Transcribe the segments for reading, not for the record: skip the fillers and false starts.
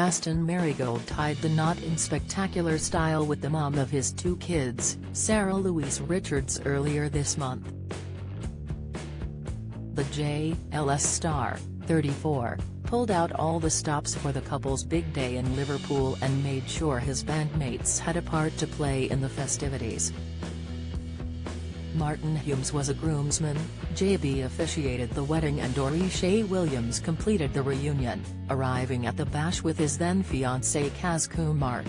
Aston Merrygold tied the knot in spectacular style with the mom of his 2 kids, Sarah Louise Richards, earlier this month. The JLS star, 34, pulled out all the stops for the couple's big day in Liverpool and made sure his bandmates had a part to play in the festivities. Martin Humes was a groomsman, JB officiated the wedding, and Dorisha Williams completed the reunion, arriving at the bash with his then-fiancé Kaz Kumar.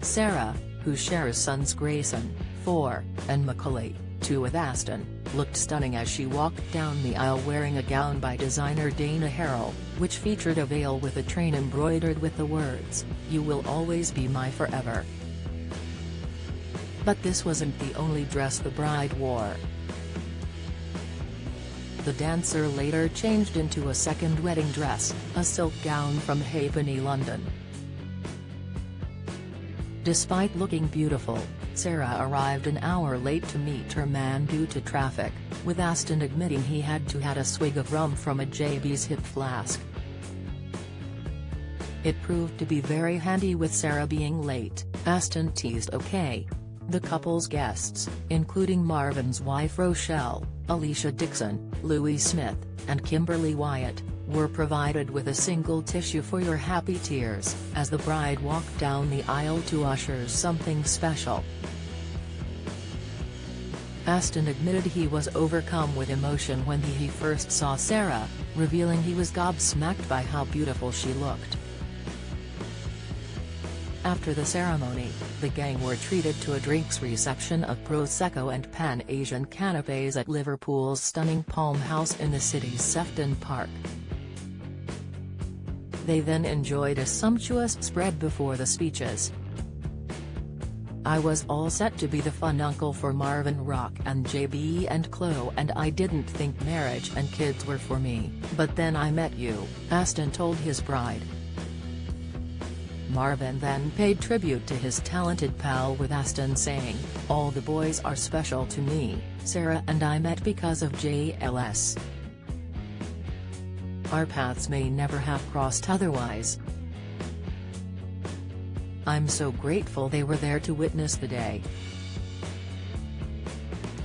Sarah, who shares sons Grayson, 4, and Macaulay, 2 with Aston, looked stunning as she walked down the aisle wearing a gown by designer Dana Harrell, which featured a veil with a train embroidered with the words, "You will always be my forever." But this wasn't the only dress the bride wore. The dancer later changed into a second wedding dress, a silk gown from Halfpenny, London. Despite looking beautiful, Sarah arrived an hour late to meet her man due to traffic, with Aston admitting he had a swig of rum from a JB's hip flask. It proved to be very handy with Sarah being late, Aston teased. Okay. The couple's guests, including Marvin's wife Rochelle, Alicia Dixon, Louis Smith, and Kimberly Wyatt, were provided with a single tissue for your happy tears, as the bride walked down the aisle to ushers something special. Aston admitted he was overcome with emotion when he first saw Sarah, revealing he was gobsmacked by how beautiful she looked. After the ceremony, the gang were treated to a drinks reception of Prosecco and Pan-Asian canapés at Liverpool's stunning Palm House in the city's Sefton Park. They then enjoyed a sumptuous spread before the speeches. "I was all set to be the fun uncle for Marvin Rock and JB and Chloe, and I didn't think marriage and kids were for me, but then I met you," Aston told his bride. Marvin then paid tribute to his talented pal, with Aston saying, "All the boys are special to me, Sarah and I met because of JLS. Our paths may never have crossed otherwise. I'm so grateful they were there to witness the day."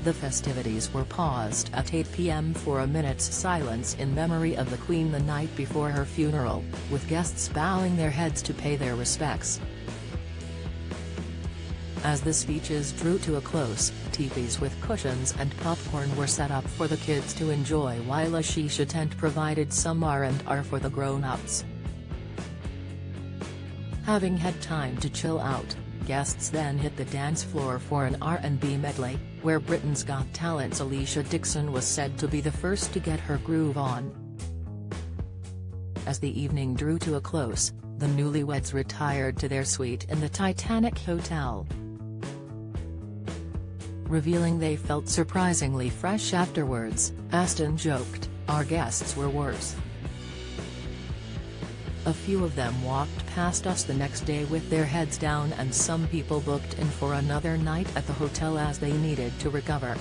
The festivities were paused at 8 p.m. for a minute's silence in memory of the Queen the night before her funeral, with guests bowing their heads to pay their respects. As the speeches drew to a close, teepees with cushions and popcorn were set up for the kids to enjoy, while a shisha tent provided some R&R for the grown-ups. Having had time to chill out, guests then hit the dance floor for an R&B medley, where Britain's Got Talent's Alicia Dixon was said to be the first to get her groove on. As the evening drew to a close, the newlyweds retired to their suite in the Titanic Hotel, revealing they felt surprisingly fresh afterwards. Aston joked, "Our guests were worse. A few of them walked past us the next day with their heads down, and some people booked in for another night at the hotel as they needed to recover."